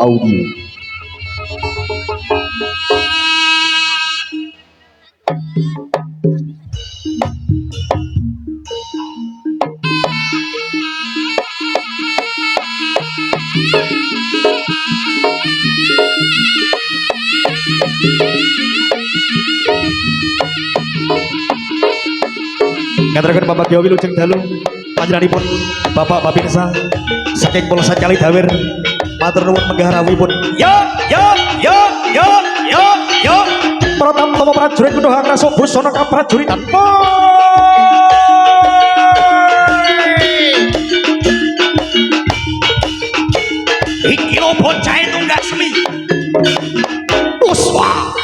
Audio. Ngaturaken Bapak Wilujeng Dalu panjenenganipun Bapak Babinsa saking Polsek Kalidawir matur nuwun menggah rawuhipun. Yo Pratamtama prajurit Nuduh Akrasa busana kaprajuritan. Iki lho bocah tunggak semi. Puswa.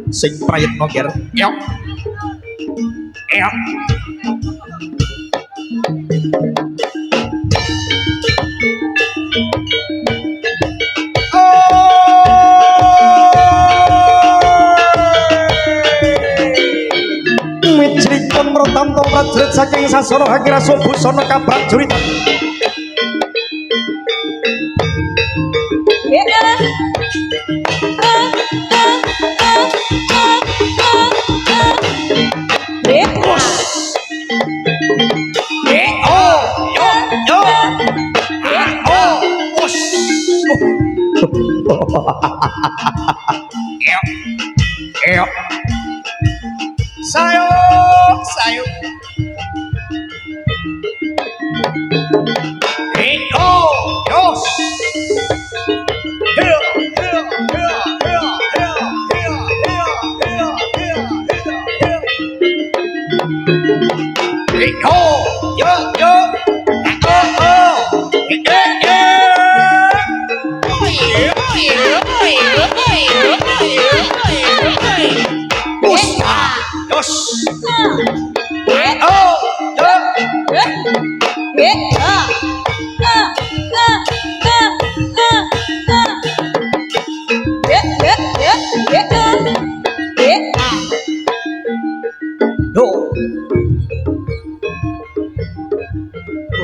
Sing prayitna ger. Yok. Yok. Mijripun Pratamtama prajurit saking sasana Hakirasa busana kaprajuritan. Sayuk. Yos.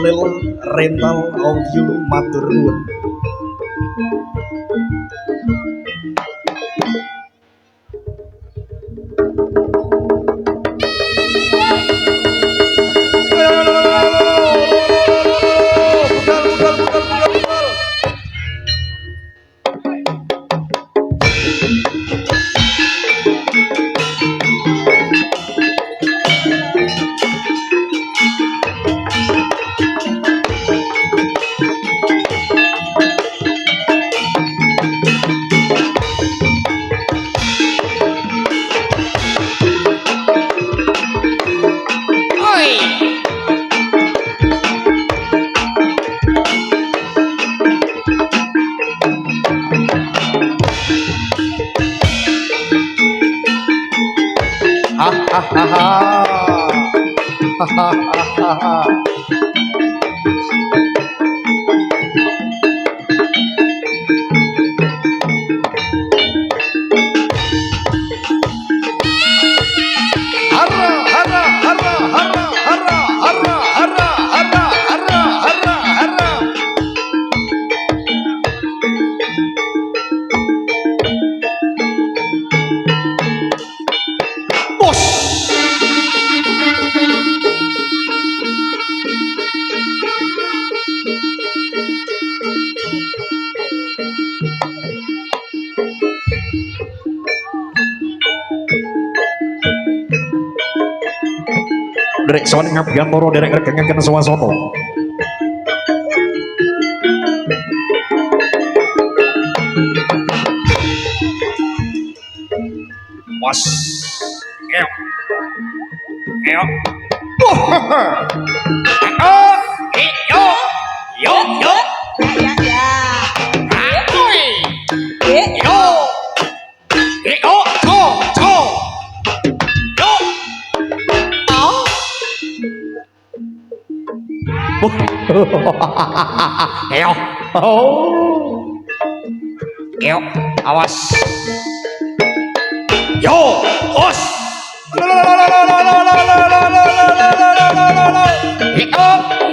Lil Rental Audio matur nuwun. derek sawan ngabiyantara derek regengaken swasana was eok eok yo yo yo Ya, ya. Aoi. Eh, Yo. Yo. Yo. Yo. Yo. Yo. Oh. Yo. Awas. Yo. Os. Yo.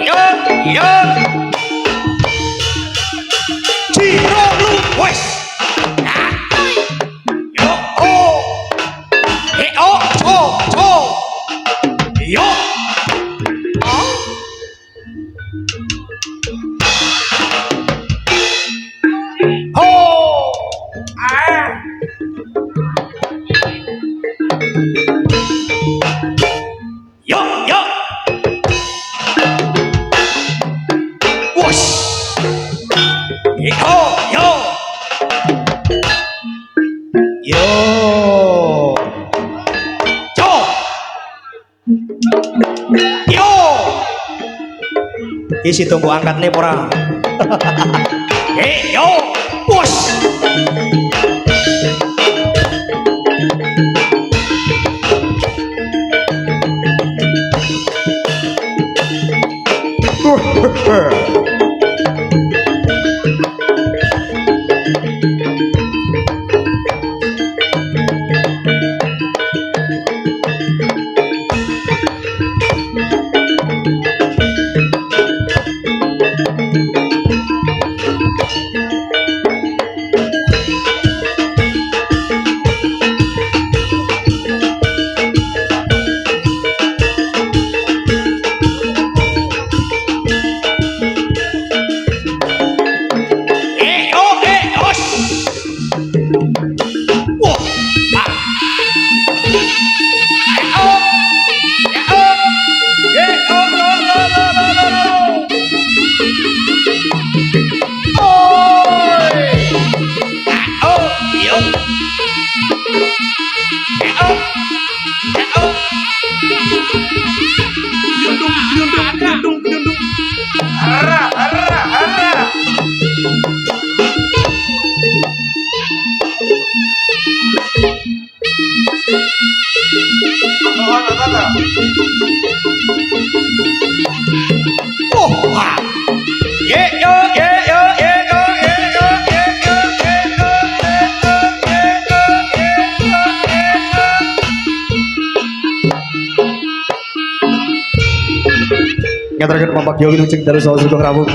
Yo. Yo. Ciro lu wes. Yo. Oh. Oh. Oh. Oh. Yo. Oh. Ah. Yo. Yo. Whoosh. Yo. Yo. Yo. Yo. Yo. Isi tunggu angkat nih pora. Yo. Whoosh. Nyatakan Bapak Yogi Lucing dari Sawah Sugeng Rawu.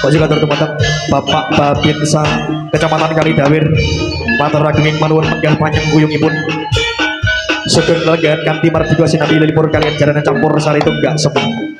Kau juga tertumpah Bapak Babinsa Kecamatan Kalidawir. Matur Ragening manuwun menggal panjang guyungipun. Sugeng lelegan kanthi martiga sinambi lelipur kalian jarana campur sari tunggak semu.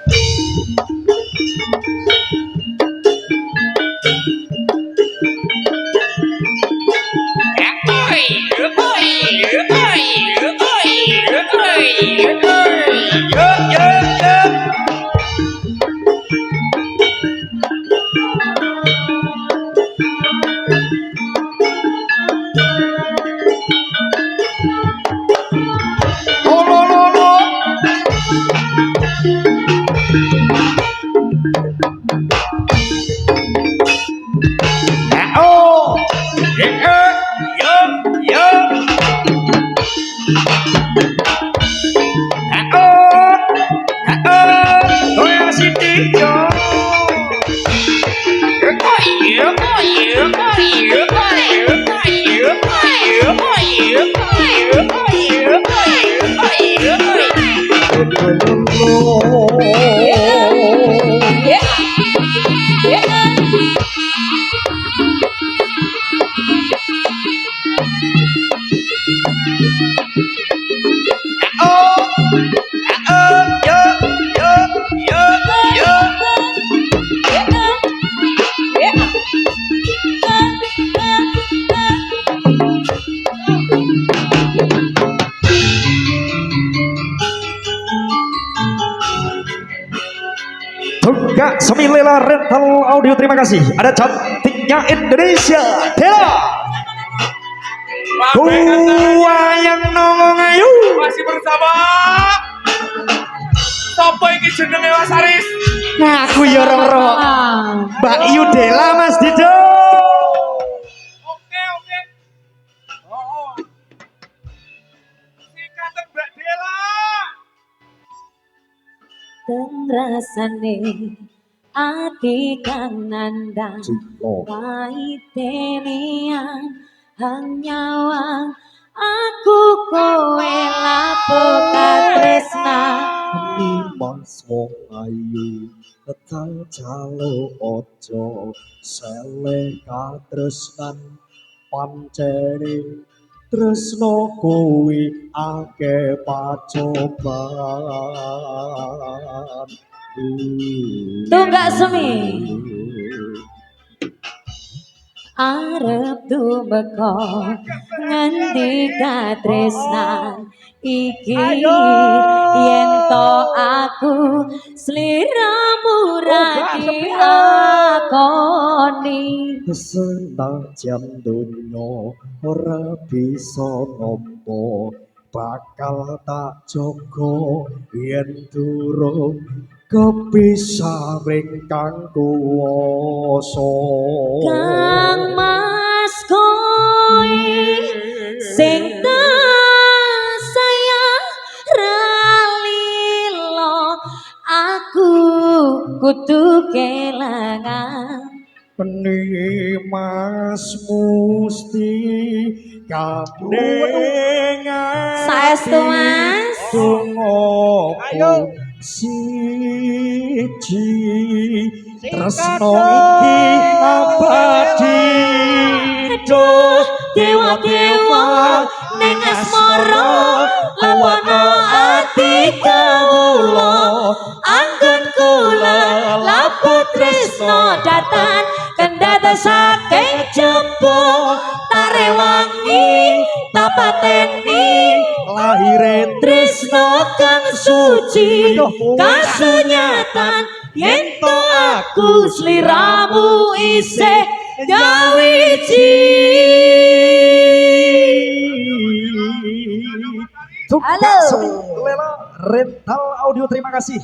juga Semilela Rental Audio, terima kasih. Ada cantiknya Indonesia Dela Gua yang nongong ayu masih bersama Sopo iki jenenge Mas Aris. ngaku ya roro Mbak Yu Dela Mas Dido. Oke. Oh. Singkatan Mbak Dela. Tengrasane ati kang nandang waitenian hanyawang aku kowe lapo katresna Mas wong ayu tetal jalo ojo sele katresnan pancene tresno kuwi akeh pacobaan. Tunggak Semi arep tumeka ngendi katresnan iki yen to aku sliramu ra diakoni Senajan donya ora bisa nampa bakal tak jaga yen durung kepisah ring kang kuwasa. Kang Mas kowe sing tak sayang ralilo aku kudu kelangan Peni Mas Musti kandengan saestu Mas Ayo siji tresno iki abadi do dewa-dewa ning asmara lawana ati kawula anggen kula laput tresno datan kendata saking jaba tarewangi tapateni lahire tresno kang suci kasunyatan yen to aku sliramu isih nyawiji. Halo Semilela Rental Audio, terima kasih.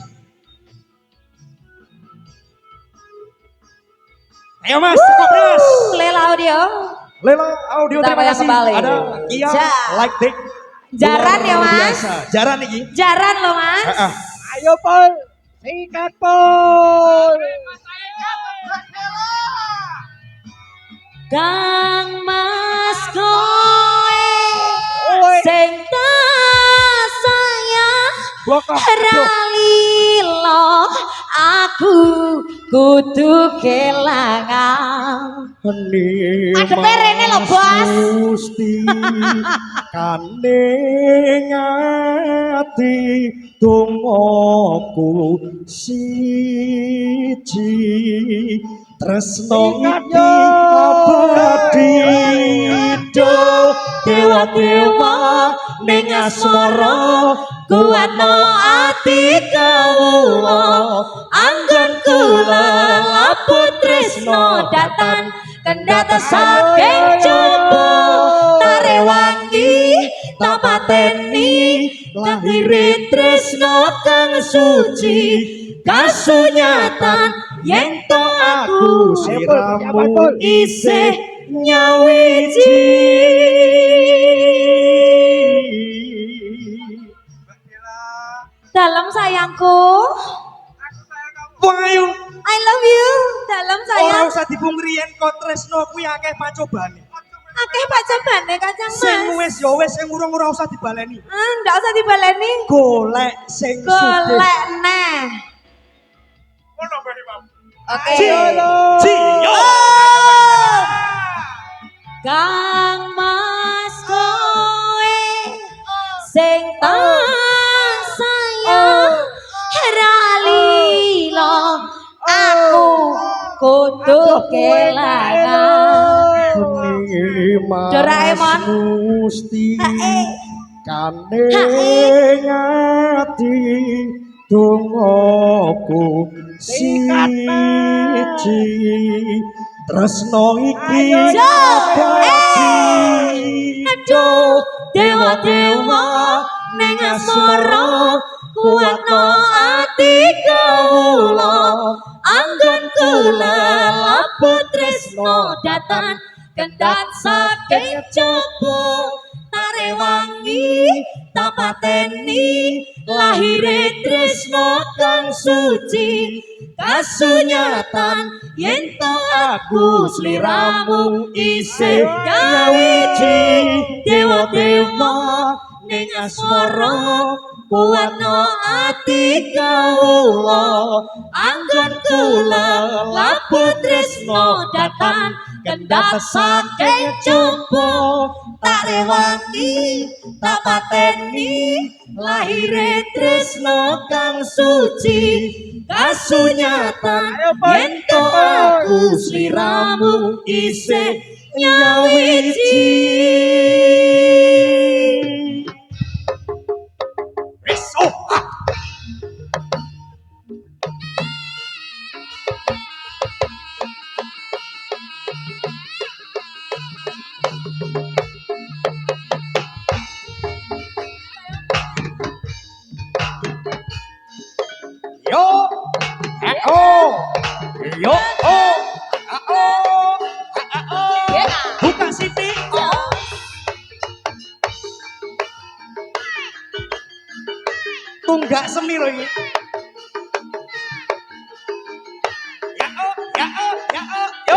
Ayo Mas, Mas. Lela Audio. Lela Audio, terima Kita kasih. kembali. Ada Kia Like Take. Jaran ya Mas. Biasa. Jaran iki. Jaran loh Mas. Ayo Pol. Sikat Pol. Kang Mas kowe sing tak sayang ralilo aku kudu kelangan. Adepe rene lho Bos. Gusti kandeng ati dongaku siji tresno iki abadi do Dewa-dewa ning asmara kuatno ati kawula anggen kula laput tresno datan kendata saking jaba tarewangi tapateni lahire tresno kang suci kasunyatan yen to aku sliramu isih nyawiji. Dalam sayangku, wong ayu I love you. Dalam ora sayang, usah dipungriyen kok tresno kuwi akeh pacobane. akeh pacobane Kacang Sing Mas. wis ya wis, sing urung ora usah dibaleni. Ndak usah dibaleni. Golek sing sugih. Golek neh. Ngono Mbak Imam. Oke. Ciyo. Kang Mas kowe sing tak sayang ralilo aku kudu kelangan. Doraemon Gusti kandeng ati Dongaku siji tresno iki Aduh, dewa-dewa ning asmara kuatno ati kawula anggon kula laput tresno datan kendhat saking coba tarewangi tapateni lahire tresno kang suci kasunyatan yen to aku sliramu isih nyawiji dewa-dewa ning asmara kuatno ati kawula anggon kula laput tresno datan kendhat saking coba tak rewangi tak pateni lahire tresno kang suci kasunyatan yen to aku sliramu isih nyawiji. Yo, yo, buka siti. Tunggak semi loh ini. Yo.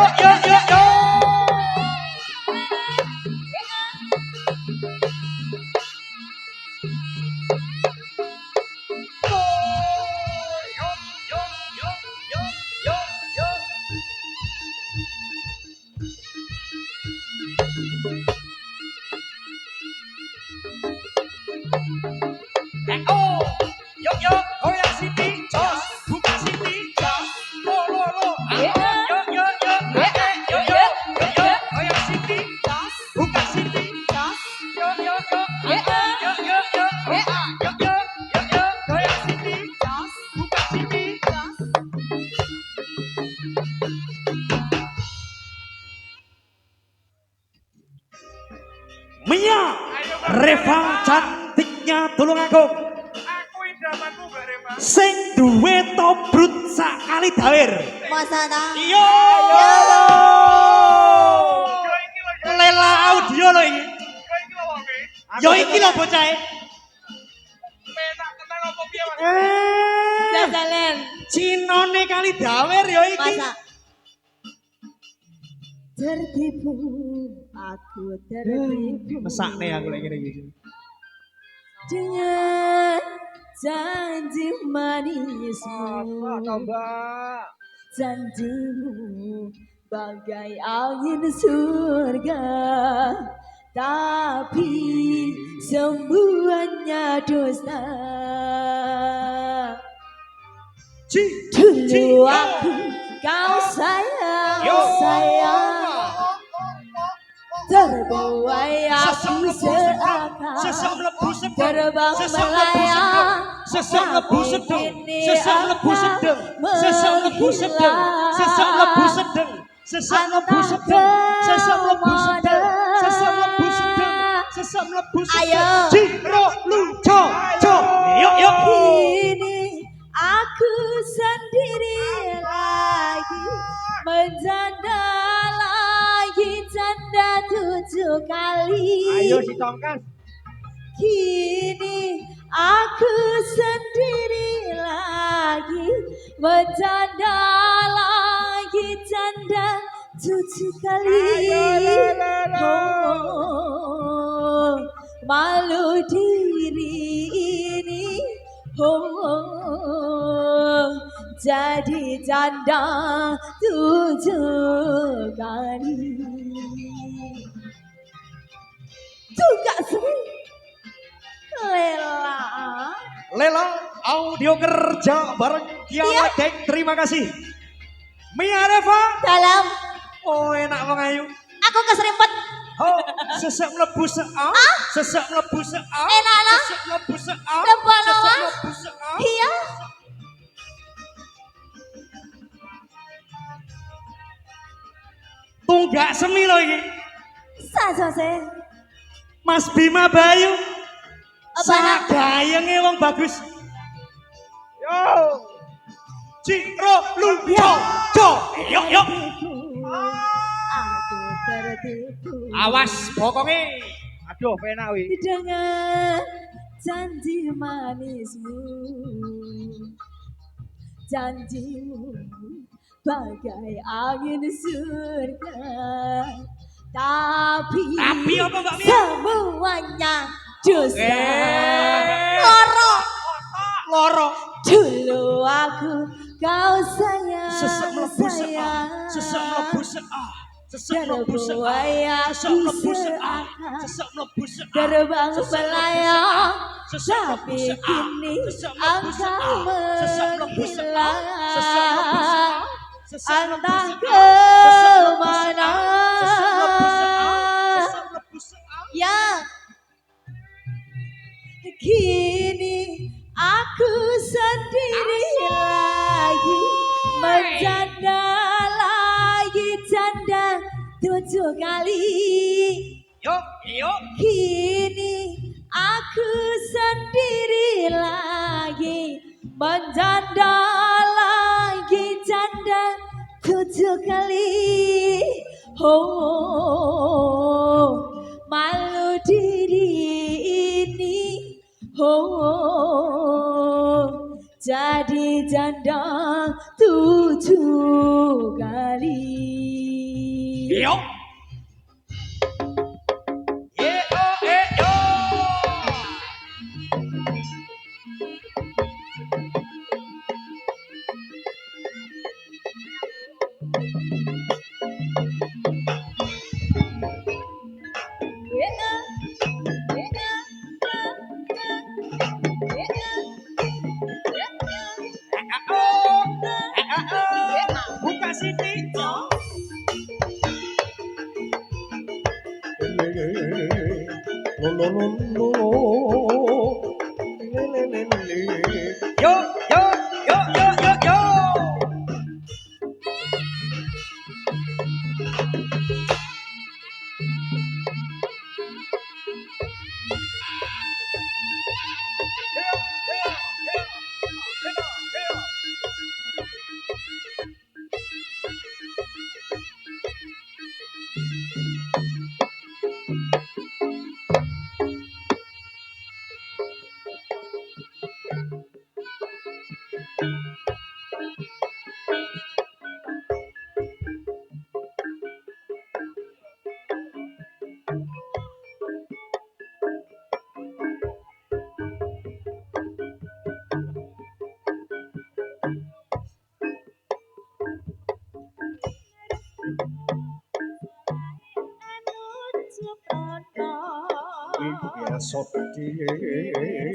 Yo, goyang siti, jos, buka siti, jos, lo, yo, goyang siti, jos, buka siti, jos, yo, goyang siti, jos, buka siti, jos. Mia, Reva cantiknya Tulungagung. Aku idamanmu Mbak Reva. Sing duwe tobrut sakali dawer. Masa ta? Iya. Yo iki lho yo. Lela audio lho iki. Yo iki lho wonge. Yo iki lho bocahe. Penak tenan apa piye Mas? Jajalen. Cinone kali dawer yo iki. Masa tertipu aku tertipu Mesakne aku lek ngene iki. dengan janji manismu Mbak. janjimu bagai angin surga tapi semuanya dusta dulu aku kau sayang terbuai aku Sesek mlebu sedeng. terbang Sesek mlebu melayang Sesek mlebu sedeng. ini Sesek mlebu sedeng. akan Sesek mlebu sedeng. Sesek mlebu sedeng. Sesek mlebu sedeng. Sesek mlebu sedeng. Sesek mlebu sedeng. Sesek mlebu sedeng. Ayo. Ciro luco. Yuk. Kini aku sendiri lagi menjanda lagi janda 7 kali. Ayo si Tongkas. Kini aku sendiri lagi menjanda lagi janda 7 kali. Oh, malu diri ini. Oh, jadi janda 7 kali. Juga sih. Lela audio kerja bareng Kiara Dek. Terima kasih. Mia Reva. Dalam Oh enak banget ayu. aku keserimpet Ho, sesek mlebu seak, sesek mlebu seak, Enak, no? sesek mlebu seak, Napa, no, sesek Mas? mlebu seak. Iya. Tunggak semi lho iki. Saja sih. Mas Bima Bayu. Apa, Sak gayenge wong bagus. Yo. Ciro Lujo. Ya. Jo. Yuk yuk. Aku tertipu. Awas bokonge. Aduh, penak wi. Dengan janji manismu, janjimu bagai angin surga, tapi Tapi apa, Mbak Mia? semuanya dusta. Loro. Loro. Dulu aku kau sayang, Sesek mlebu seak, sayang. sesek mlebu seak. Sesek mlebu seak, Terbuai sesek mlebu aku seak, seakan sesek mlebu seak. terbang Sesek mlebu melayang, Sesek mlebu tapi seak, kini sesek mlebu seak, engkau sesek mlebu seak, sesek mlebu menghilang. seak, sesek mlebu Entah seak, kemana. sesek mlebu seak, sesek mlebu seak. Ya, kini aku sendiri lagi, menjanda lagi, janda 7 kali. Yuk, yuk. Kini aku sendiri lagi, menjanda lagi, janda 7 kali. Oh, malu diri ini. Oh, jadi janda 7 kali. Yuk. Yo. Buka sini. Yo, yo, yo, yo, yo, yo.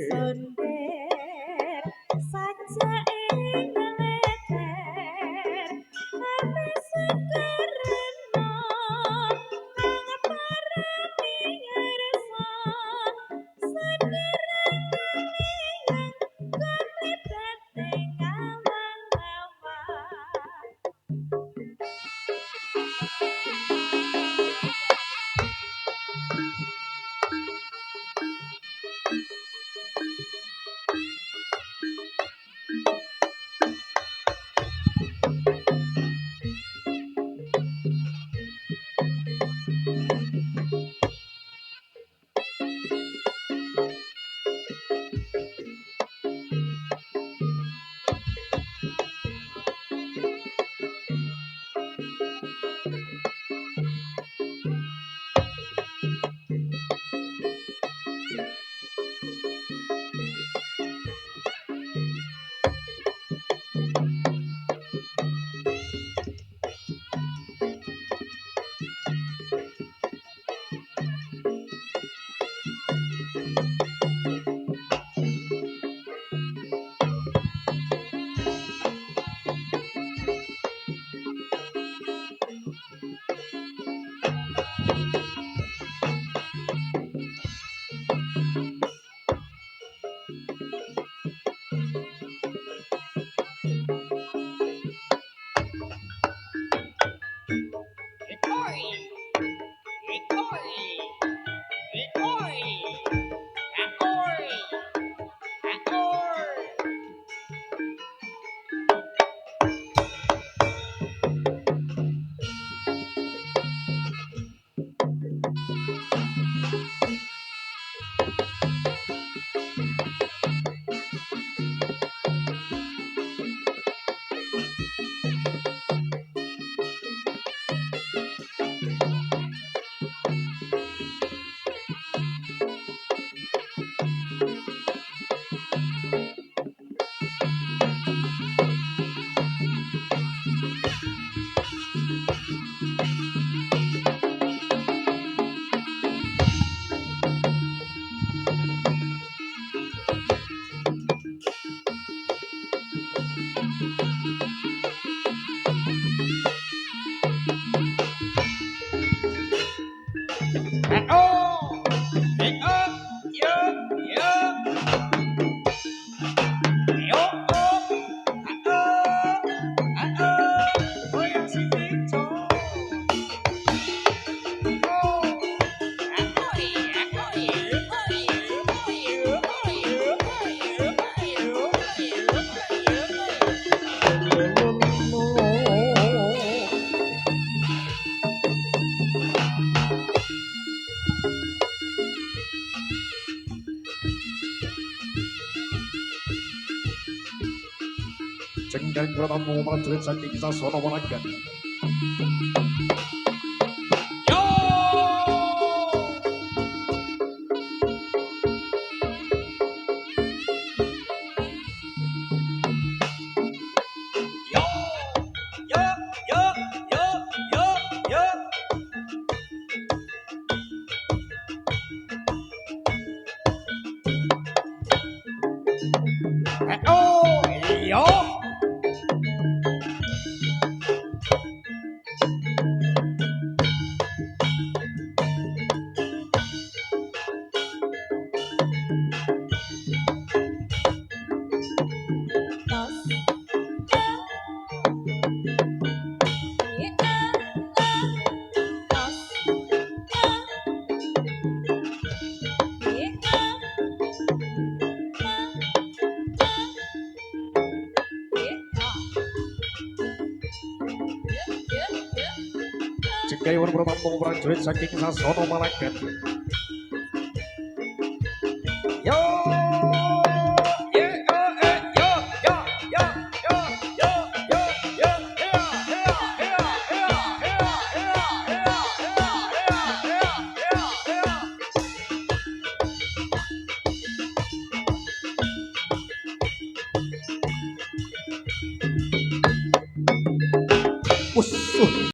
Sonder saja ing leher, tapi sekarena nang parani ngerasa sederhana yang terlibat dengan awang-awang. Cengkeh bertamu prajurit saking Sasono Managan. Cengkeh bertamu prajurit saking Sasono Managan.